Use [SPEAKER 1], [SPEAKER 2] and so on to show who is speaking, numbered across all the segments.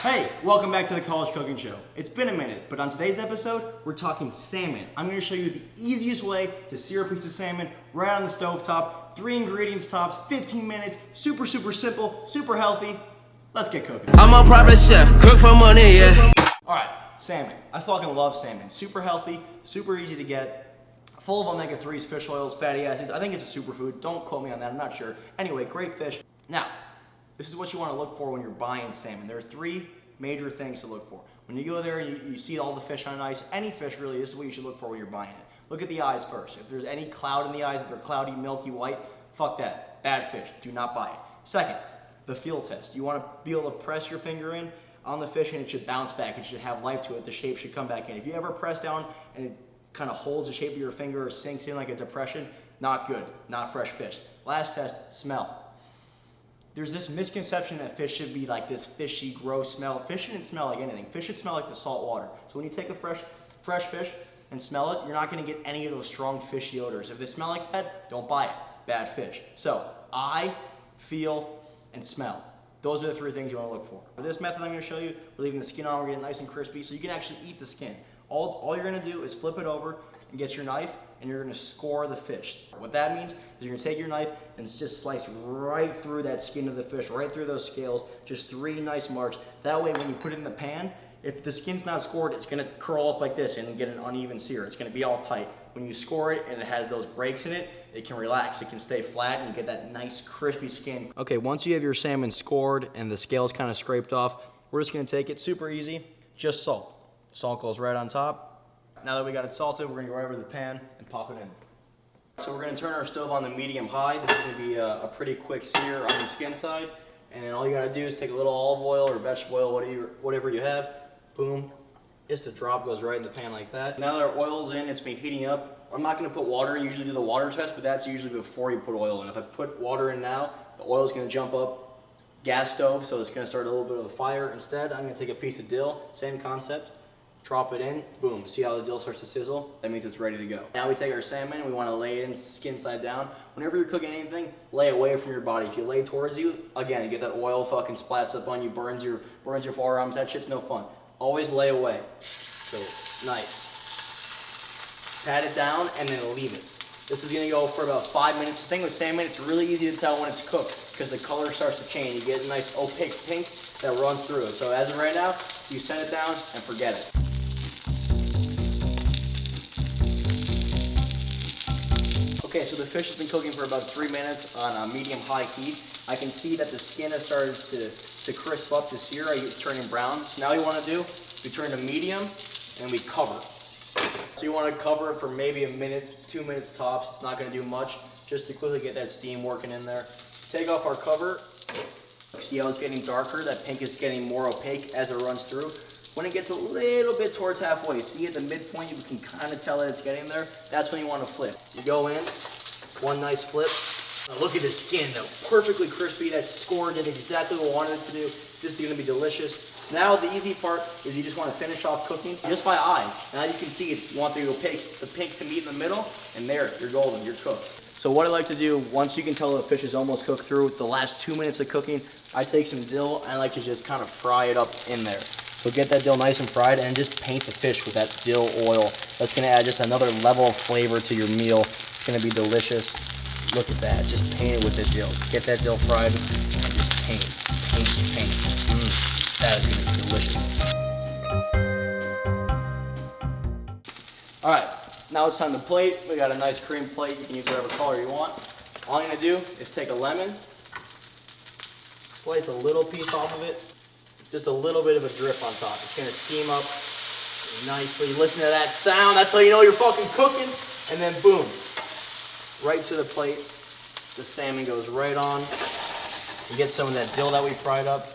[SPEAKER 1] Hey, welcome back to the College Cooking Show. It's been a minute, but on today's episode, we're talking salmon. I'm going to show you the easiest way to sear a piece of salmon right on the stove top. 3 ingredients tops, 15 minutes, super simple, super healthy. Let's get cooking.
[SPEAKER 2] I'm a private chef, cook for money, yeah.
[SPEAKER 1] All right, salmon. I fucking love salmon. Super healthy, super easy to get. Full of omega-3s, fish oils, fatty acids. I think it's a superfood. Don't quote me on that, I'm not sure. Anyway, great fish. Now, this is what you want to look for when you're buying salmon. There are 3 major things to look for. When you go there and you see all the fish on ice, any fish really, this is what you should look for when you're buying it. Look at the eyes first. If there's any cloud in the eyes, if they're cloudy, milky white, fuck that. Bad fish. Do not buy it. Second, the feel test. You want to be able to press your finger in on the fish and it should bounce back. It should have life to it. The shape should come back in. If you ever press down and it kind of holds the shape of your finger or sinks in like a depression, not good. Not fresh fish. Last test, smell. There's this misconception that fish should be like this fishy, gross smell. Fish shouldn't smell like anything. Fish should smell like the salt water. So when you take a fresh fish and smell it, you're not gonna get any of those strong fishy odors. If they smell like that, don't buy it. Bad fish. So eye, feel, and smell. Those are the 3 things you wanna look for. For this method I'm gonna show you, we're leaving the skin on, we're getting it nice and crispy, so you can actually eat the skin. All you're gonna do is flip it over and get your knife, and you're gonna score the fish. What that means is you're gonna take your knife and just slice right through that skin of the fish, right through those scales, just 3 nice marks. That way when you put it in the pan, if the skin's not scored, it's gonna curl up like this and get an uneven sear. It's gonna be all tight. When you score it and it has those breaks in it, it can relax, it can stay flat, and you get that nice crispy skin. Okay, once you have your salmon scored and the scales kind of scraped off, we're just gonna take it super easy, just salt. Salt goes right on top. Now that we got it salted, we're gonna go right over to the pan and pop it in. So we're gonna turn our stove on to medium high. This is gonna be a pretty quick sear on the skin side. And then all you gotta do is take a little olive oil or vegetable oil, whatever you have. Boom, just a drop goes right in the pan like that. Now that our oil's in, it's been heating up. I'm not gonna put water in, usually do the water test, but that's usually before you put oil in. If I put water in now, the oil's gonna jump up. Gas stove, so it's gonna start a little bit of a fire. Instead, I'm gonna take a piece of dill, same concept. Drop it in, boom, see how the dill starts to sizzle? That means it's ready to go. Now we take our salmon and we wanna lay it in skin side down. Whenever you're cooking anything, lay away from your body. If you lay towards you, again, you get that oil fucking splats up on you, burns your forearms, that shit's no fun. Always lay away. So, nice. Pat it down and then leave it. This is gonna go for about 5 minutes. The thing with salmon, it's really easy to tell when it's cooked because the color starts to change. You get a nice opaque pink that runs through it. So as of right now, you set it down and forget it. Okay, so the fish has been cooking for about 3 minutes on a medium-high heat. I can see that the skin has started to crisp up, to sear. It's turning brown. So now what you want to do, we turn to medium and we cover. So you want to cover it for maybe a minute, 2 minutes tops. It's not going to do much, just to quickly get that steam working in there. Take off our cover. See how it's getting darker? That pink is getting more opaque as it runs through. When it gets a little bit towards halfway, see at the midpoint, you can kind of tell that it's getting there. That's when you want to flip. You go in, one nice flip. Now look at the skin, though. Perfectly crispy. That's scored. Did exactly what we wanted it to do. This is going to be delicious. Now the easy part is you just want to finish off cooking just by eye. Now you can see it. You want the opaque, the pink to meet in the middle, and there, you're golden. You're cooked. So what I like to do, once you can tell the fish is almost cooked through, the last 2 minutes of cooking, I take some dill and I like to just kind of fry it up in there. So get that dill nice and fried and just paint the fish with that dill oil. That's gonna add just another level of flavor to your meal. It's gonna be delicious. Look at that, just paint it with the dill. Get that dill fried and just paint. That is gonna be delicious. All right, now it's time to plate. We got a nice cream plate. You can use whatever color you want. All I'm gonna do is take a lemon, slice a little piece off of it, just a little bit of a drip on top. It's gonna steam up nicely. Listen to that sound. That's how you know you're fucking cooking. And then boom, right to the plate. The salmon goes right on. You get some of that dill that we fried up,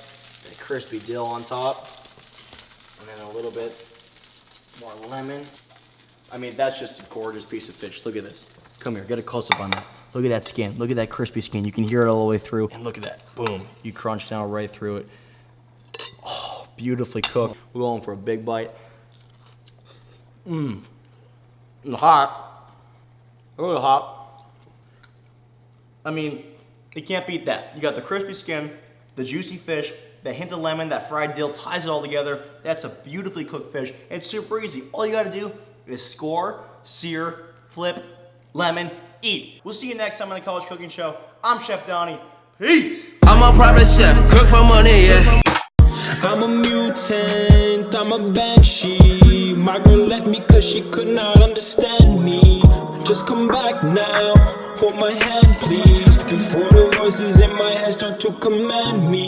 [SPEAKER 1] that crispy dill on top. And then a little bit more lemon. I mean, that's just a gorgeous piece of fish. Look at this. Come here, get a close up on that. Look at that skin. Look at that crispy skin. You can hear it all the way through. And look at that, boom. You crunch down right through it. Beautifully cooked. We're going for a big bite. It's hot. A little hot. I mean, you can't beat that. You got the crispy skin, the juicy fish, The hint of lemon, that fried dill ties it all together. That's a beautifully cooked fish. It's super easy. All you gotta do is score, sear, flip, lemon, eat. We'll see you next time on the College Cooking Show. I'm Chef Donny. Peace.
[SPEAKER 2] I'm a private chef, cook for money, yeah.
[SPEAKER 3] I'm a mutant, I'm a banshee. My girl left me cause she could not understand me. Just come back now, hold my hand please, before the voices in my head start to command me.